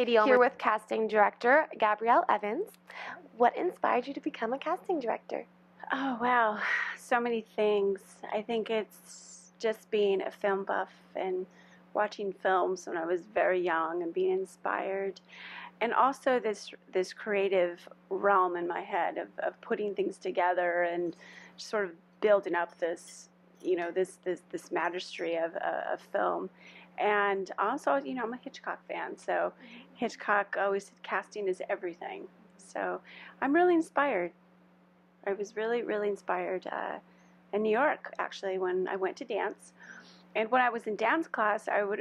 Katie Uhlmann, here with casting director Gabrielle Evans. What inspired you to become a casting director? Oh, wow. So many things. I think it's just being a film buff and watching films when I was very young and being inspired. And also this creative realm in my head of putting things together and sort of building up this, this majesty of film. And also, I'm a Hitchcock fan, so Hitchcock always said casting is everything. So I'm really inspired. I was really, really inspired in New York, actually, when I went to dance. And when I was in dance class, I was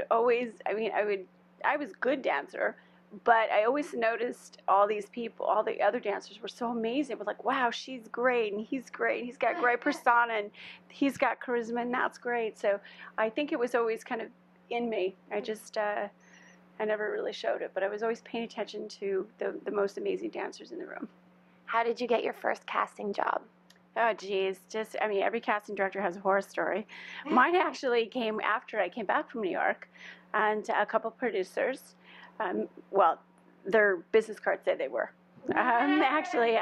a good dancer, but I always noticed all these people, all the other dancers were so amazing. It was like, wow, she's great, and he's great, and he's got great persona, and he's got charisma, and that's great. So I think it was always kind of in me. I never really showed it, but I was always paying attention to the most amazing dancers in the room. How did you get your first casting job? Oh, geez. Every casting director has a horror story. Mine actually came after I came back from New York, and a couple producers, their business cards said they were. Actually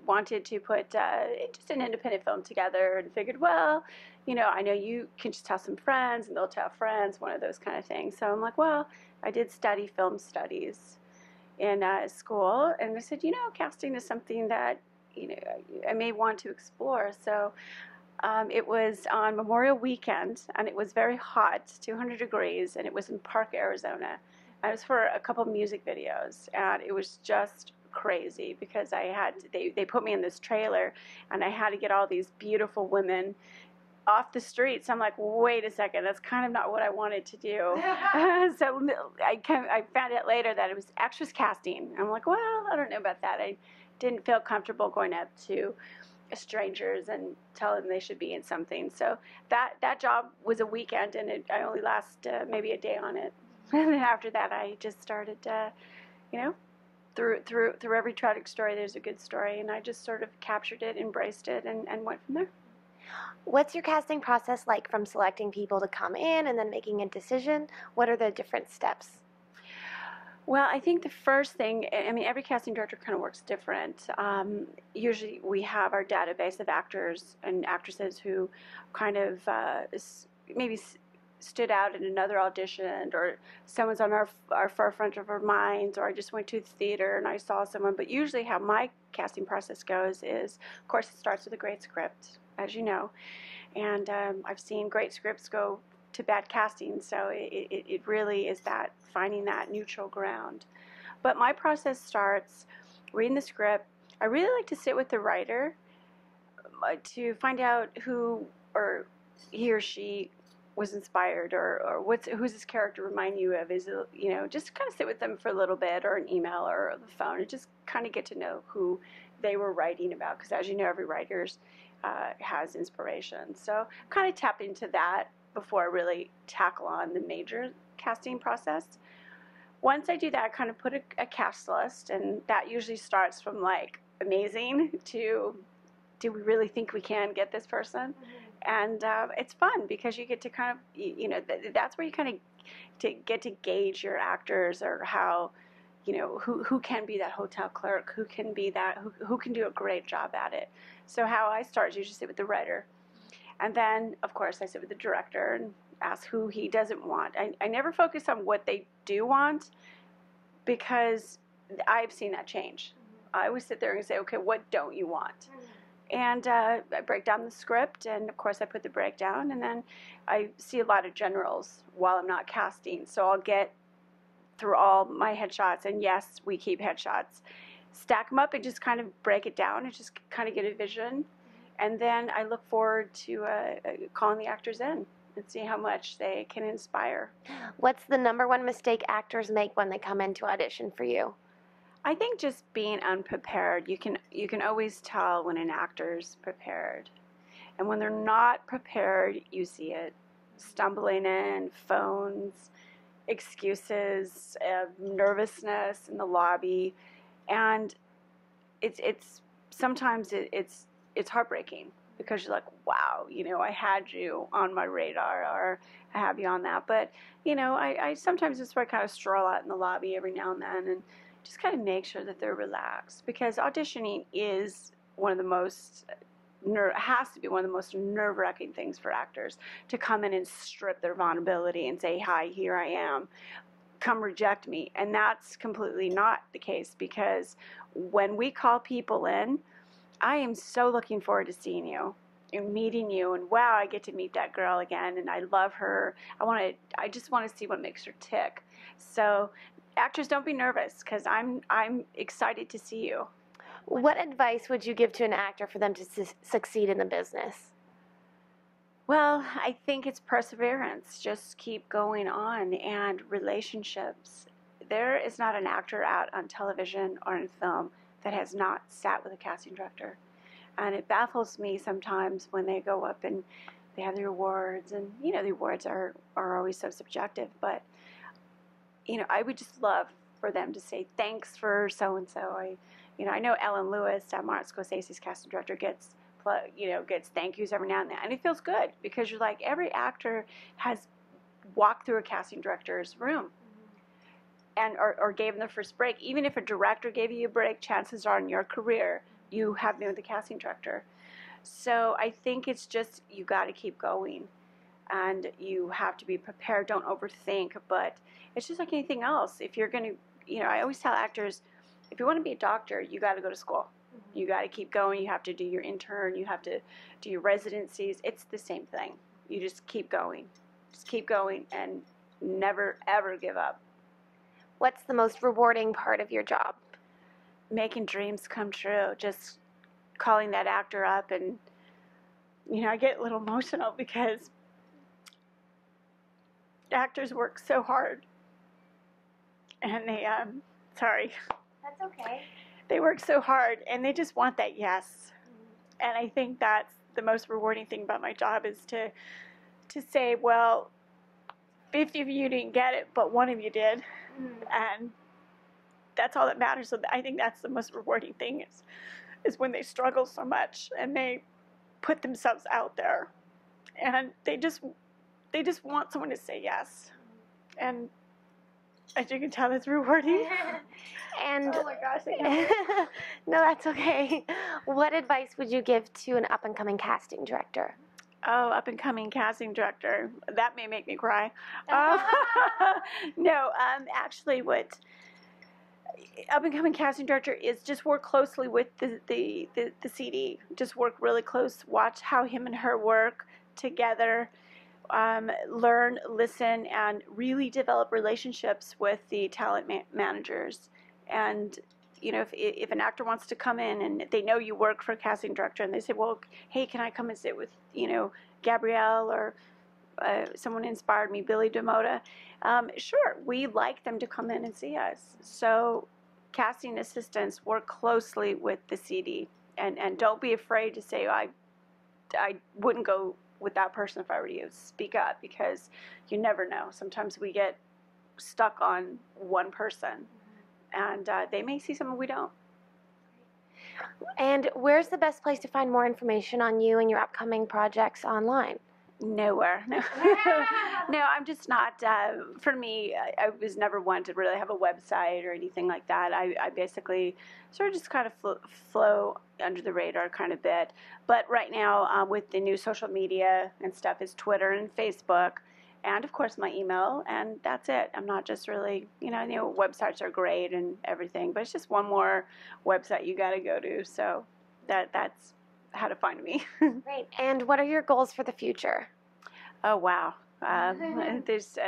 wanted to put just an independent film together and figured, well, I know you can just tell some friends and they'll tell friends, one of those kind of things. So I'm like, well, I did study film studies in school, and I said, casting is something that, I may want to explore. So it was on Memorial Weekend, and it was very hot, 200 degrees, and it was in Park, Arizona. And it was for a couple music videos, and it was just crazy because they put me in this trailer, and I had to get all these beautiful women off the streets. I'm like, wait a second, that's kind of not what I wanted to do. So I found out later that it was actress casting. I'm like, well, I don't know about that. I didn't feel comfortable going up to strangers and telling them they should be in something. So that job was a weekend, and I only lasted maybe a day on it. And then after that, I just started, through every tragic story, there's a good story, and I just sort of captured it, embraced it, and went from there. What's your casting process like, from selecting people to come in and then making a decision? What are the different steps? Well, I think the first thing, every casting director kind of works different. Usually we have our database of actors and actresses who kind of maybe stood out in another audition, or someone's on our forefront of our minds, or I just went to the theater and I saw someone. But usually how my casting process goes is, of course, it starts with a great script, as you know. And I've seen great scripts go to bad casting, so it really is that finding that neutral ground. But my process starts reading the script. I really like to sit with the writer to find out who or he or she was inspired, or who's this character remind you of? Is it, just kind of sit with them for a little bit, or an email or the phone, and just kind of get to know who they were writing about, because as you know, every writer has inspiration. So kind of tap into that before I really tackle on the major casting process. Once I do that, I kind of put a cast list, and that usually starts from like amazing to, do we really think we can get this person? Mm-hmm. And it's fun because you get to kind of, that's where you kind of get to gauge your actors, or how, who can be that hotel clerk, who can be that, who can do a great job at it. So how I start is usually sit with the writer. And then, of course, I sit with the director and ask who he doesn't want. I never focus on what they do want, because I've seen that change. I always sit there and say, okay, what don't you want? And I break down the script, and of course I put the breakdown, and then I see a lot of generals while I'm not casting. So I'll get through all my headshots, and yes, we keep headshots. Stack them up and just kind of break it down and just kind of get a vision. And then I look forward to calling the actors in and see how much they can inspire. What's the number one mistake actors make when they come in to audition for you? I think just being unprepared. You can always tell when an actor's prepared. And when they're not prepared, you see it. Stumbling in, phones, excuses, nervousness in the lobby. And it's sometimes it's heartbreaking. because you're like, wow, I had you on my radar, or I have you on that. But, I sometimes just kind of stroll out in the lobby every now and then and just kind of make sure that they're relaxed, because auditioning is one of the most has to be one of the most nerve-wracking things for actors, to come in and strip their vulnerability and say, hi, here I am, come reject me. And that's completely not the case, because when we call people in, I am so looking forward to seeing you and meeting you, and wow, I get to meet that girl again, and I love her. I just want to see what makes her tick. So actors, don't be nervous, because I'm excited to see you. What advice would you give to an actor for them to succeed in the business? Well, I think it's perseverance. Just keep going on, and relationships. There is not an actor out on television or in film that has not sat with a casting director. And it baffles me sometimes when they go up and they have their awards, and the awards are always so subjective, but I would just love for them to say thanks for so and so. I know Ellen Lewis, Martin Scorsese's casting director, gets thank yous every now and then, and it feels good, because you're like, every actor has walked through a casting director's room and or gave them their first break. Even if a director gave you a break, chances are in your career you have been with a casting director. So I think it's just, you got to keep going, and you have to be prepared. Don't overthink, but it's just like anything else. If you're going to, I always tell actors, if you want to be a doctor, you got to go to school. You got to keep going. You have to do your intern. You have to do your residencies. It's the same thing. You just keep going. Just keep going and never, ever give up. What's the most rewarding part of your job? Making dreams come true. Just calling that actor up, and, I get a little emotional, because actors work so hard. And they, sorry. That's okay. They work so hard, and they just want that yes. And I think that's the most rewarding thing about my job, is to say, well, 50 of you didn't get it, but one of you did. And that's all that matters. So I think that's the most rewarding thing, is when they struggle so much and they put themselves out there, and they just want someone to say yes. And as you can tell, it's rewarding. And oh my gosh, no, that's okay. What advice would you give to an up-and-coming casting director? Oh, up-and-coming casting director. That may make me cry. No, actually, what up-and-coming casting director is, just work closely with the CD. Just work really close. Watch how him and her work together. Learn, listen, and really develop relationships with the talent managers. And if an actor wants to come in and they know you work for a casting director, and they say, well, hey, can I come and sit with Gabrielle, or someone inspired me, Billy DeMota? Sure, we like them to come in and see us. So casting assistants, work closely with the CD, and don't be afraid to say, I wouldn't go with that person if I were you. Speak up, because you never know. Sometimes we get stuck on one person, and they may see something we don't. And where's the best place to find more information on you and your upcoming projects online? Nowhere. No, no, I'm just not. For me, I was never one to really have a website or anything like that. I basically sort of just kind of flow under the radar kind of bit. But right now, with the new social media and stuff, is Twitter and Facebook, and of course my email, and that's it. I'm not just really, websites are great and everything, but it's just one more website you got to go to. So that's how to find me. Great. And what are your goals for the future? Oh, wow. There's,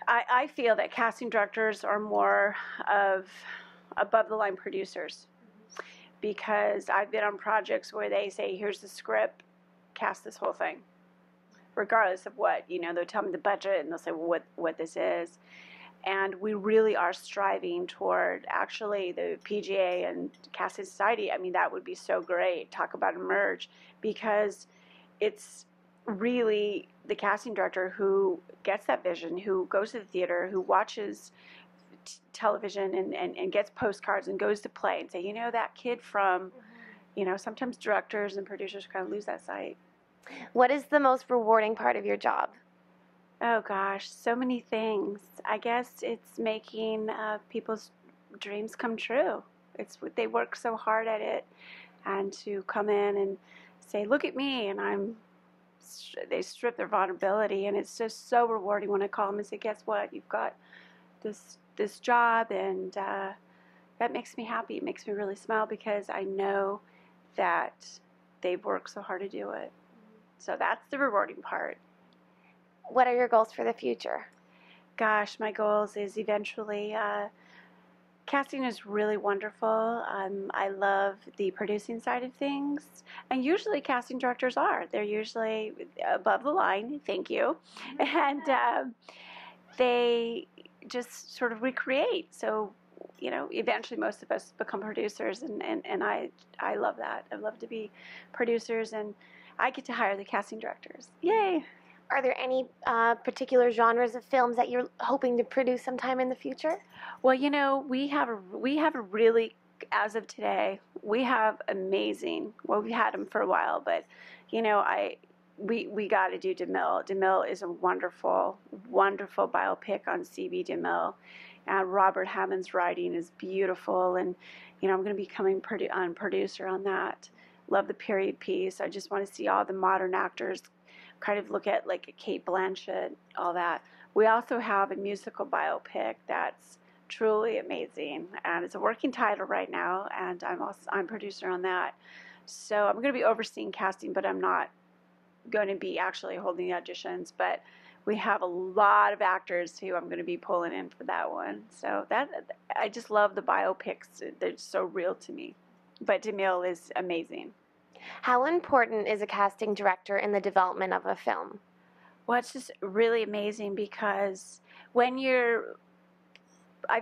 I feel that casting directors are more of above the line producers, because I've been on projects where they say, here's the script, cast this whole thing, regardless of what, they'll tell me the budget, and they'll say, well, what this is. And we really are striving toward, actually, the PGA and Casting Society. I mean, that would be so great. Talk about a merge, because it's really the casting director who gets that vision, who goes to the theater, who watches television and gets postcards and goes to play and say, that kid from sometimes directors and producers kind of lose that sight. What is the most rewarding part of your job? Oh gosh, so many things. I guess it's making people's dreams come true. They work so hard at it, and to come in and say, "Look at me," and they strip their vulnerability, and it's just so rewarding when I call them and say, "Guess what? You've got this job," and that makes me happy. It makes me really smile because I know that they've worked so hard to do it. So that's the rewarding part. What are your goals for the future? Gosh, my goals is eventually casting is really wonderful. I love the producing side of things, and usually casting directors are. They're usually above the line. Thank you, and they just sort of recreate. So, eventually most of us become producers, and I love that. I love to be producers, and I get to hire the casting directors. Yay! Are there any particular genres of films that you're hoping to produce sometime in the future? Well, we have a really, as of today, we have amazing. Well, we've had them for a while, but we got to do DeMille. DeMille is a wonderful, wonderful biopic on C.B. DeMille, and Robert Hammond's writing is beautiful, and I'm going to be coming on producer on that. Love the period piece. I just want to see all the modern actors kind of look at like a Kate Blanchett, all that. We also have a musical biopic that's truly amazing, and it's a working title right now, and I'm producer on that. So I'm going to be overseeing casting, but I'm not going to be actually holding the auditions. But we have a lot of actors who I'm going to be pulling in for that one. So I just love the biopics. They're so real to me. But DeMille is amazing. How important is a casting director in the development of a film? Well, it's just really amazing because I've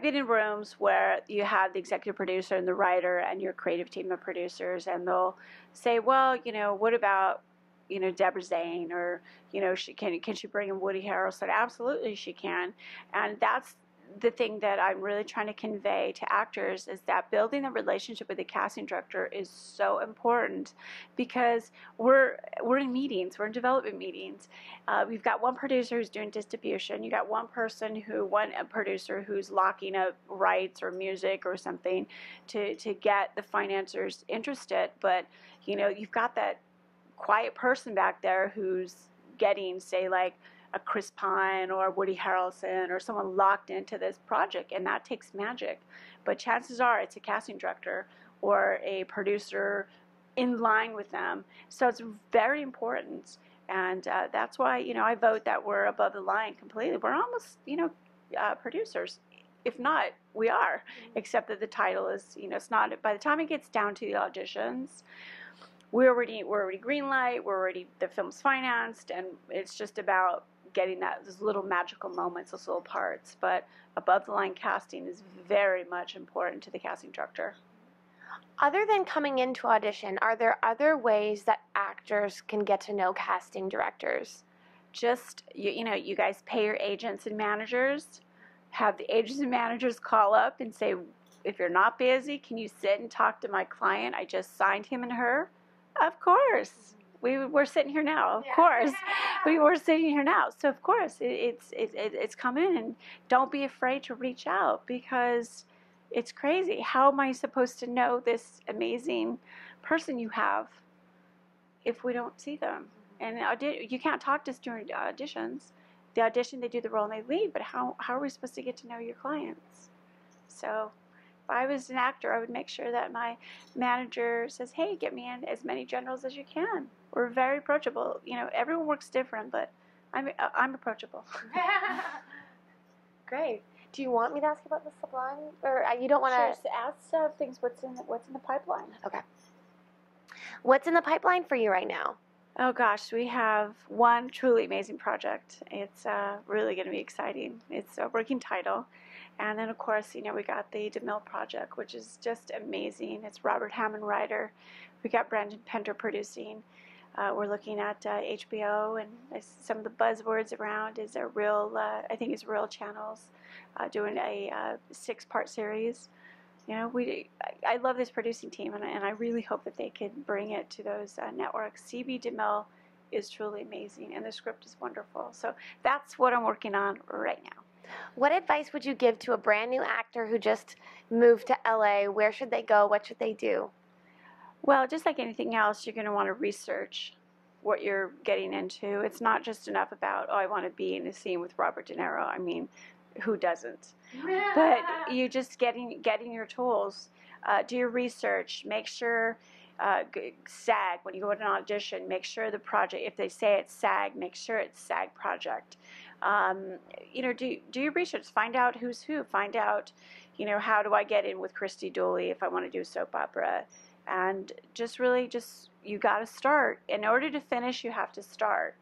been in rooms where you have the executive producer and the writer and your creative team of producers, and they'll say, well, what about, Deborah Zane, or, can she bring in Woody Harrelson? Absolutely she can. And that's the thing that I'm really trying to convey to actors, is that building a relationship with the casting director is so important, because we're in meetings, we're in development meetings. We've got one producer who's doing distribution. You got one producer who's locking up rights or music or something to get the financiers interested. But you've got that quiet person back there who's getting, say, like a Chris Pine or Woody Harrelson or someone locked into this project, and that takes magic. But chances are it's a casting director or a producer in line with them. So it's very important, and that's why I vote that we're above the line completely. We're almost producers. If not, we are, except that the title is it's not. By the time it gets down to the auditions, we're already green light. The film's financed, and it's just about getting those little magical moments, those little parts. But above the line casting is very much important to the casting director. Other than coming into audition, are there other ways that actors can get to know casting directors? Just you guys pay your agents and managers. Have the agents and managers call up and say, if you're not busy, can you sit and talk to my client? I just signed him and her. Of course. We're sitting here now. Of course, we're sitting here now. So of course, it's coming, and don't be afraid to reach out, because it's crazy. How am I supposed to know this amazing person you have if we don't see them? And you can't talk to us during auditions. The audition, they do the role and they leave. But how are we supposed to get to know your clients? So if I was an actor, I would make sure that my manager says, hey, get me in as many generals as you can. We're very approachable. Everyone works different, but I'm approachable. Great. Do you want me to ask about the Sublime, or you don't want to? Sure, ask things. What's in the pipeline? Okay. What's in the pipeline for you right now? Oh gosh, we have one truly amazing project. It's really going to be exciting. It's a working title. And then, of course, we got the DeMille project, which is just amazing. It's Robert Hammond writer. We got Brandon Pender producing. We're looking at HBO, and some of the buzzwords around is I think it's Real Channels doing a 6-part series. You know, I love this producing team, and I really hope that they can bring it to those networks. CB DeMille is truly amazing, and the script is wonderful. So that's what I'm working on right now. What advice would you give to a brand new actor who just moved to LA? Where should they go? What should they do? Well, just like anything else, you're going to want to research what you're getting into. It's not just enough about, oh, I want to be in a scene with Robert De Niro. I mean, who doesn't? But you just getting your tools. Do your research. Make sure SAG, when you go to an audition, make sure the project, if they say it's SAG, make sure it's SAG project. You know, do your research. Find out who's who. Find out, you know, how do I get in with Christy Dooley if I want to do a soap opera? And just really, you got to start. In order to finish, you have to start.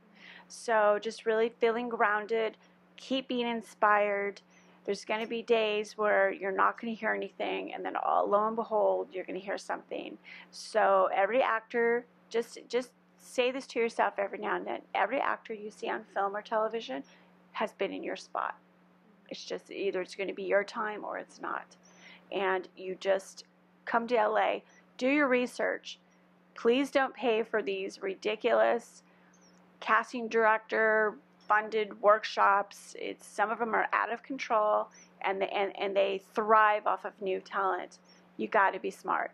So just really feeling grounded, keep being inspired. There's going to be days where you're not going to hear anything, and then lo and behold, you're going to hear something. So every actor, just say this to yourself every now and then. Every actor you see on film or television has been in your spot. It's just either it's going to be your time or it's not. And you just come to LA, do your research. Please don't pay for these ridiculous casting director funded workshops. Some of them are out of control, and they thrive off of new talent. You got to be smart.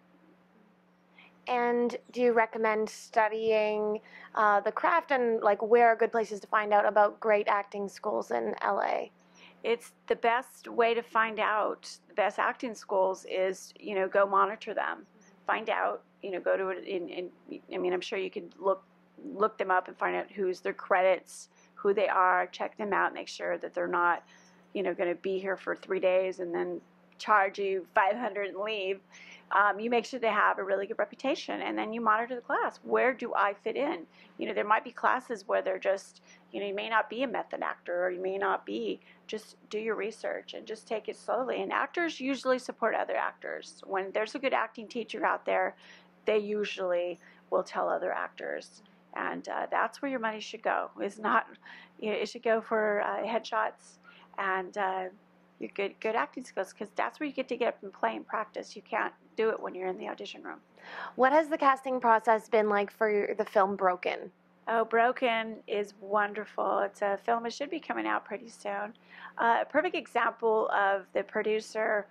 And do you recommend studying the craft, and like where are good places to find out about great acting schools in LA? It's the best way to find out the best acting schools is, you know, go monitor them. Find out, you know, go to it I mean, I'm sure you could look them up and find out who's their credits, who they are, check them out, make sure that they're not, you know, going to be here for 3 days and then charge you $500 and leave. You make sure they have a really good reputation, and then you monitor the class. Where do I fit in? You know, there might be classes where they're just, you know, you may not be a method actor, or you may not be. Just do your research and just take it slowly. And actors usually support other actors. When there's a good acting teacher out there, they usually will tell other actors. And that's where your money should go. Is not, you know, it should go for headshots and your good acting skills, because that's where you get up and play and practice. You can't do it when you're in the audition room. What has the casting process been like for the film Broken? Oh, Broken is wonderful. It's a film that should be coming out pretty soon. A perfect example of the producer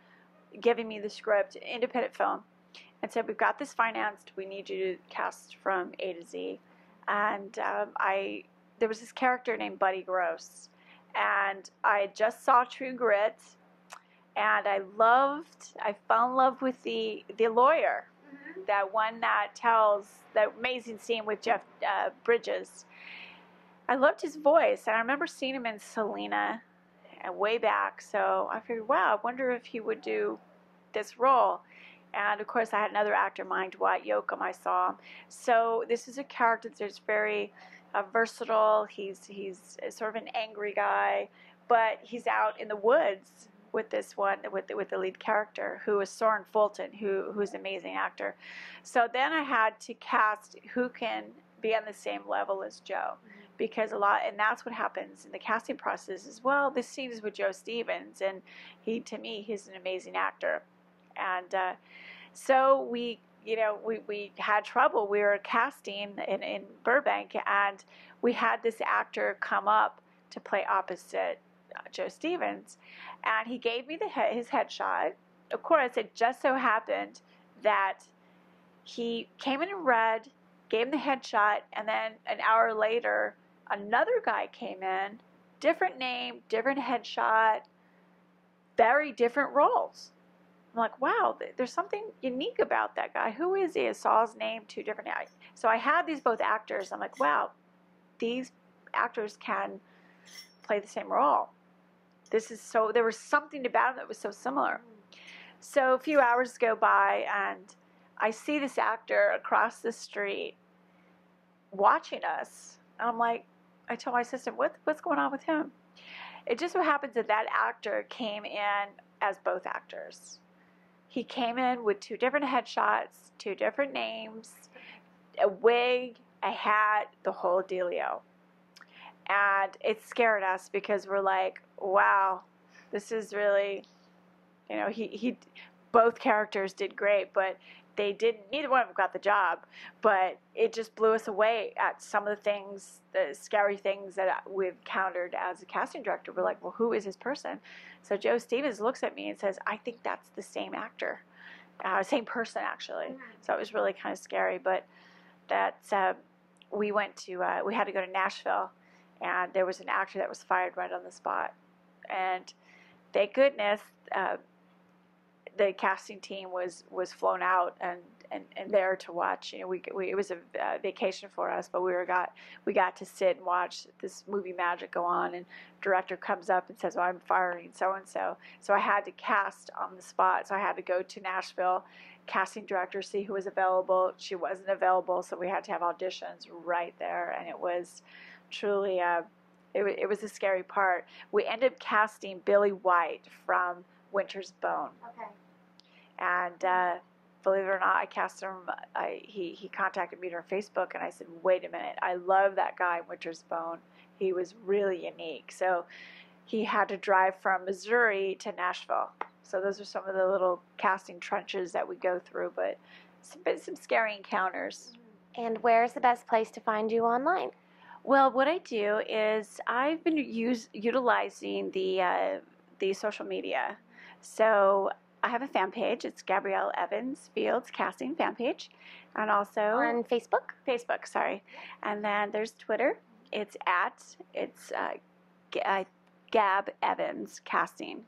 giving me the script, independent film, and said, we've got this financed. We need you to cast from A to Z. And there was this character named Buddy Gross, and I just saw True Grit, and I fell in love with the lawyer, that one that tells that amazing scene with Jeff Bridges. I loved his voice, and I remember seeing him in Selena way back, so I figured, wow, I wonder if he would do this role. And of course, I had another actor in mind, Dwight Yoakam. I saw him. So this is a character that's very versatile. He's sort of an angry guy, but he's out in the woods with this one, with the lead character, who is Soren Fulton, who's an amazing actor. So then I had to cast who can be on the same level as Joe, because and that's what happens in the casting process as well. This scene is with Joe Stevens, and to me, he's an amazing actor. And so we had trouble. We were casting in Burbank, and we had this actor come up to play opposite Joe Stevens, and he gave me his headshot. Of course, it just so happened that he came in red, gave him the headshot, and then an hour later, another guy came in, different name, different headshot, very different roles. I'm like, wow, there's something unique about that guy. Who is he? I saw his name, 2 different guys. So I had these both actors. I'm like, wow, these actors can play the same role. There was something about him that was so similar. So a few hours go by, and I see this actor across the street watching us. And I'm like, I told my assistant, what's going on with him? It just so happens that actor came in as both actors. He came in with 2 different headshots, 2 different names, a wig, a hat, the whole dealio. And it scared us, because we're like, wow, this is really, both characters did great, but neither one of them got the job, but it just blew us away at some of the things, the scary things that we've encountered as a casting director. We're like, well, who is this person? So Joe Stevens looks at me and says, I think that's the same actor, same person actually. So it was really kind of scary, but that's, we had to go to Nashville, and there was an actor that was fired right on the spot. And thank goodness, the casting team was flown out and there to watch. You know, it was a vacation for us, but we got to sit and watch this movie magic go on. And director comes up and says, "Well, I'm firing so and so." So I had to cast on the spot. So I had to go to Nashville, casting director, see who was available. She wasn't available, so we had to have auditions right there, and it was truly it was a scary part. We ended up casting Billy White from Winter's Bone. Okay. And believe it or not, I cast him. He contacted me on Facebook, and I said, "Wait a minute, I love that guy, Winter's Bone. He was really unique." So he had to drive from Missouri to Nashville. So those are some of the little casting trenches that we go through, but some scary encounters. And where's the best place to find you online? Well, what I do is I've been utilizing the social media. So I have a fan page. It's Gabrielle Evans Fields Casting fan page. And also on Facebook? Facebook, sorry. And then there's Twitter. It's Gab Evans Casting.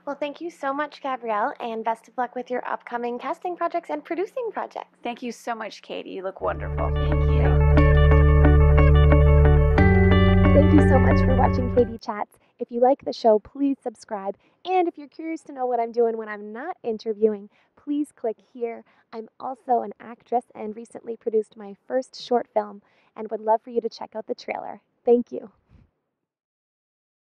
Well, thank you so much, Gabrielle, and best of luck with your upcoming casting projects and producing projects. Thank you so much, Katie. You look wonderful. Thank you. Thank you so much for watching Katie Chats. If you like the show, please subscribe. And if you're curious to know what I'm doing when I'm not interviewing, please click here. I'm also an actress and recently produced my first short film and would love for you to check out the trailer. Thank you.